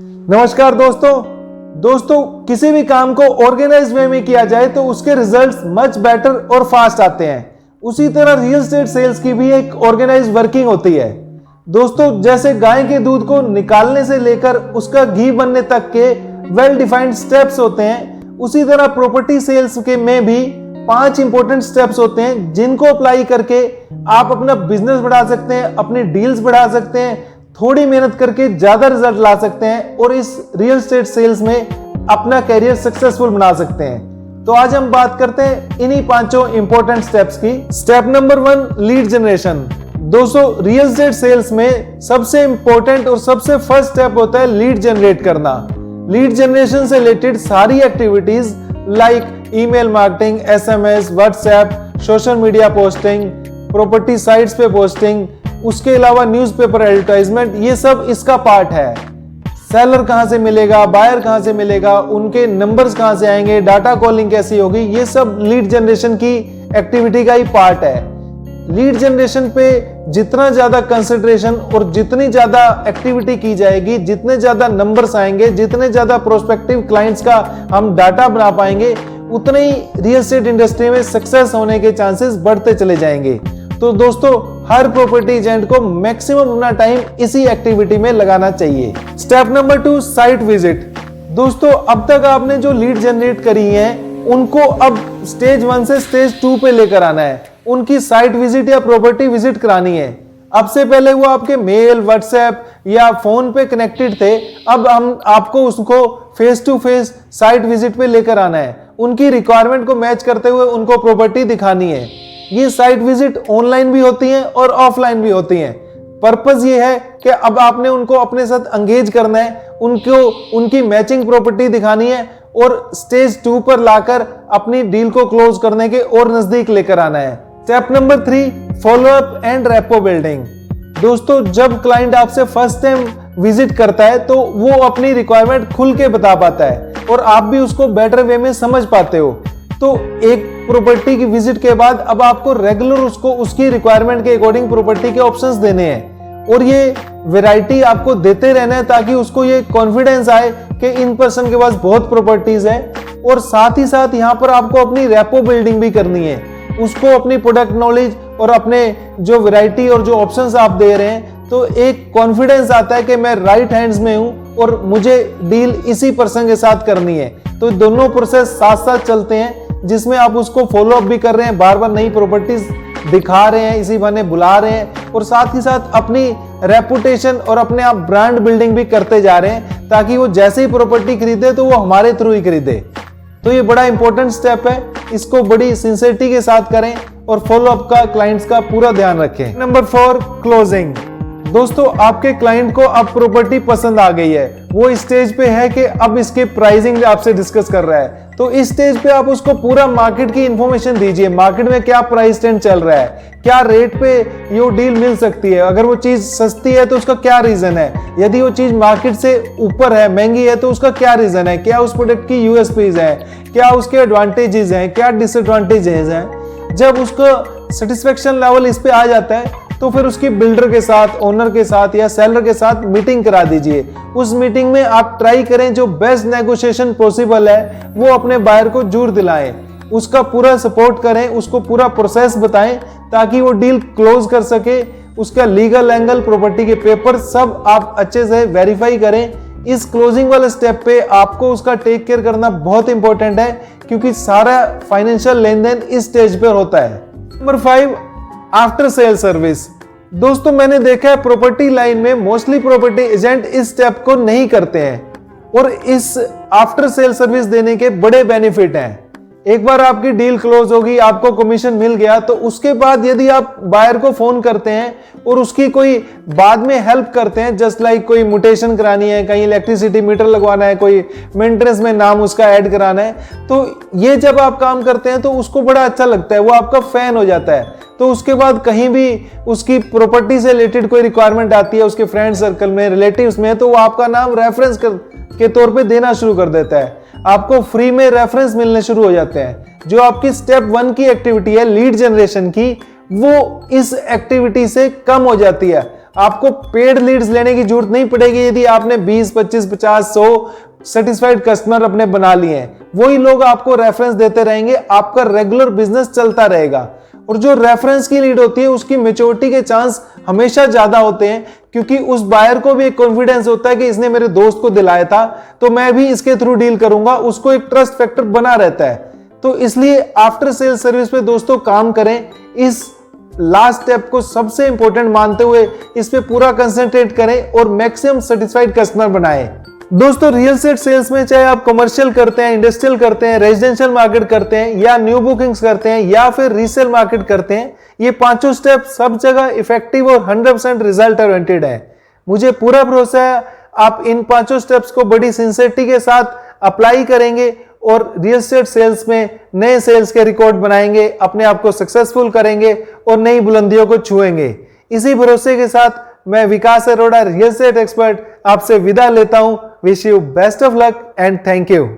नमस्कार दोस्तों किसी भी काम को ऑर्गेनाइज वे में किया जाए तो उसके रिजल्ट्स मच बेटर और फास्ट आते हैं। उसी तरह रियल एस्टेट सेल्स की भी एक ऑर्गेनाइज वर्किंग होती है। दोस्तों, जैसे गाय के दूध को निकालने से लेकर उसका घी बनने तक के वेल डिफाइंड स्टेप्स होते हैं, उसी तरह प्रॉपर्टी सेल्स के में भी 5 इंपॉर्टेंट स्टेप्स होते हैं जिनको अप्लाई करके आप अपना बिजनेस बढ़ा सकते हैं, अपनी डील्स बढ़ा सकते हैं, थोड़ी मेहनत करके ज्यादा रिजल्ट ला सकते हैं और इस रियल एस्टेट सेल्स में अपना कैरियर सक्सेसफुल बना सकते हैं। तो आज हम बात करते हैं इन्हीं 5 इंपॉर्टेंट स्टेप्स की। Step number 1, lead generation. दोस्तों, रियल एस्टेट सेल्स में सबसे इंपॉर्टेंट और सबसे फर्स्ट स्टेप होता है लीड जनरेट करना। लीड जनरेशन से रिलेटेड सारी activities like email marketing, SMS, WhatsApp, social media posting, property sites पे पोस्टिंग, उसके अलावा न्यूज़पेपर एडवर्टाइजमेंट, ये सब इसका पार्ट है। सेलर कहां से मिलेगा, बायर कहां से मिलेगा, उनके नंबर्स कहां से आएंगे, डाटा कॉलिंग कैसी होगी, ये सब लीड जनरेशन की एक्टिविटी का ही पार्ट है। लीड जनरेशन पे जितना ज्यादा कंसंट्रेशन और जितनी ज्यादा एक्टिविटी की जाएगी, जितने ज्यादा नंबर्स आएंगे, जितने ज्यादा प्रोस्पेक्टिव क्लाइंट्स का हम डाटा बना पाएंगे, उतने ही रियल एस्टेट इंडस्ट्री में सक्सेस होने के चांसेस बढ़ते चले जाएंगे। तो दोस्तों, हर प्रॉपर्टी एजेंट को मैक्सिमम अपना टाइम इसी एक्टिविटी में लगाना चाहिए। Step number 2, site visit. दोस्तों, अब तक आपने जो लीड जनरेट करी है उनको अब स्टेज 1 से स्टेज 2 पे लेकर आना है। उनकी साइट विजिट या प्रॉपर्टी विजिट करानी है। अब से पहले वो आपके मेल, व्हाट्सएप या फोन पे कनेक्टेड थे, अब हम आपको उसको face to face site visit पे लेकर आना है। उनकी रिक्वायरमेंट को मैच करते हुए उनको प्रॉपर्टी दिखानी है। ये साइट विजिट ऑनलाइन भी होती हैं और ऑफलाइन भी होती हैं। पर्पस ये है कि अब आपने उनको अपने साथ एंगेज करना है, उनकी मैचिंग प्रॉपर्टी दिखानी है और स्टेज 2 पर लाकर अपनी डील को क्लोज करने के और नजदीक लेकर आना है। Step number 3, follow up and rapport building. दोस्तों, जब क्लाइंट आपसे फर्स्ट टाइम विजिट करता है तो वो अपनी रिक्वायरमेंट खुल के बता पाता है और आप भी उसको बेटर वे में समझ पाते हो। तो एक प्रॉपर्टी की विजिट के बाद अब आपको रेगुलर उसको उसकी रिक्वायरमेंट के अकॉर्डिंग प्रॉपर्टी के ऑप्शंस देने हैं और ये वैरायटी आपको देते रहना है ताकि उसको ये कॉन्फिडेंस आए कि इन पर्सन के पास बहुत प्रॉपर्टीज है। और साथ ही साथ यहाँ पर आपको अपनी रेपो बिल्डिंग भी करनी है, उसको अपनी प्रोडक्ट नॉलेज और अपने जो वैरायटी और जो ऑप्शंस आप दे रहे हैं, तो एक कॉन्फिडेंस आता है कि मैं राइट हैंड्स में हूं और मुझे डील इसी पर्सन के साथ करनी है। तो दोनों प्रोसेस साथ साथ चलते हैं जिसमें आप उसको फॉलो अप भी कर रहे हैं, बार बार नई प्रॉपर्टीज दिखा रहे हैं, इसी बहाने बुला रहे हैं और साथ ही साथ अपनी रेपुटेशन और अपने आप ब्रांड बिल्डिंग भी करते जा रहे हैं ताकि वो जैसे ही प्रॉपर्टी खरीदे तो वो हमारे थ्रू ही खरीदे। तो ये बड़ा इंपॉर्टेंट स्टेप है, इसको बड़ी सिंसियरिटी के साथ करें और फॉलो अप का क्लाइंट्स का पूरा ध्यान रखें। Number 4, closing. दोस्तों, आपके क्लाइंट को अब प्रॉपर्टी पसंद आ गई है, वो स्टेज पे है कि अब इसके प्राइसिंग आपसे डिस्कस कर रहा है। तो इस स्टेज पे आप उसको पूरा मार्केट की इंफॉर्मेशन दीजिए, मार्केट में क्या प्राइस ट्रेंड चल रहा है, क्या रेट पे ये डील मिल सकती है, अगर वो चीज सस्ती है तो उसका क्या रीजन है, यदि वो चीज मार्केट से ऊपर है, महंगी है तो उसका क्या रीजन है, क्या उस प्रोडक्ट की यूएसपीज है, क्या उसके एडवांटेजेस हैं, क्या डिसएडवांटेजेस हैं। जब उसका सेटिस्फेक्शन लेवल इस पे आ जाता है तो फिर उसकी बिल्डर के साथ, ओनर के साथ या सेलर के साथ मीटिंग करा दीजिए। उस मीटिंग में आप ट्राई करें जो बेस्ट नेगोशिएशन पॉसिबल है वो अपने बायर को जरूर दिलाएं, उसका पूरा सपोर्ट करें, उसको पूरा प्रोसेस बताएं ताकि वो डील क्लोज कर सके। उसका लीगल एंगल, प्रॉपर्टी के पेपर सब आप अच्छे से वेरीफाई करें। इस क्लोजिंग वाले स्टेप पे आपको उसका टेक केयर करना बहुत इंपॉर्टेंट है क्योंकि सारा फाइनेंशियल लेन देन इस स्टेज पर होता है। Number 5, after sale service. दोस्तों, मैंने देखा है प्रॉपर्टी लाइन में मोस्टली प्रॉपर्टी एजेंट इस स्टेप को नहीं करते हैं और इस आफ्टर सेल सर्विस देने के बड़े बेनिफिट हैं। एक बार आपकी डील क्लोज होगी, आपको कमीशन मिल गया, तो उसके बाद यदि आप बायर को फोन करते हैं और उसकी कोई बाद में हेल्प करते हैं, जस्ट लाइक कोई म्यूटेशन करानी है, कहीं इलेक्ट्रिसिटी मीटर लगवाना है, कोई मेंटेनेंस में नाम उसका ऐड कराना है, तो ये जब आप काम करते हैं तो उसको बड़ा अच्छा लगता है, वो आपका फैन हो जाता है। तो उसके बाद कहीं भी उसकी प्रॉपर्टी से रिलेटेड कोई रिक्वायरमेंट आती है उसके फ्रेंड सर्कल में, रिलेटिव्स में, तो वो आपका नाम रेफरेंस के तौर पे देना शुरू कर देता है, आपको फ्री में रेफरेंस मिलने शुरू हो जाते हैं। जो आपकी स्टेप 1 की एक्टिविटी है लीड जनरेशन की, वो इस एक्टिविटी से कम हो जाती है। आपको पेड लीड्स लेने की जरूरत नहीं पड़ेगी। यदि आपने 20, 25, 50, 100 सेटिस्फाइड कस्टमर अपने बना लिए हैं, वही लोग आपको रेफरेंस देते रहेंगे, आपका रेगुलर बिजनेस चलता रहेगा। और जो रेफरेंस की लीड होती है उसकी मैच्योरिटी के चांस हमेशा ज्यादा होते हैं, क्योंकि उस बायर को भी एक कॉन्फिडेंस होता है कि इसने मेरे दोस्त को दिलाया था तो मैं भी इसके थ्रू डील करूंगा, उसको एक ट्रस्ट फैक्टर बना रहता है। तो इसलिए आफ्टर सेल सर्विस पे दोस्तों काम करें, इस लास्ट स्टेप को सबसे इंपॉर्टेंट मानते हुए इस पे पूरा कंसंट्रेट करें और मैक्सिमम सेटिस्फाइड कस्टमर बनाएं। दोस्तों रियल एस्टेट सेल्स में चाहे आप कमर्शियल करते हैं, इंडस्ट्रियल करते हैं, रेजिडेंशियल मार्केट करते हैं या न्यू बुकिंग्स करते हैं या फिर रीसेल मार्केट करते हैं, ये पांचों स्टेप सब जगह इफेक्टिव और 100% रिजल्ट ओरिएंटेड है। मुझे पूरा भरोसा है आप इन पांचों स्टेप्स को बड़ी सिंसियरिटी के साथ अप्लाई करेंगे और रियल एस्टेट सेल्स में नए सेल्स के रिकॉर्ड बनाएंगे, अपने आप को सक्सेसफुल करेंगे और नई बुलंदियों को छुएंगे। इसी भरोसे के साथ मैं विकास अरोड़ा, रियल एस्टेट एक्सपर्ट, आपसे विदा लेता हूं। Wish you best of luck and thank you.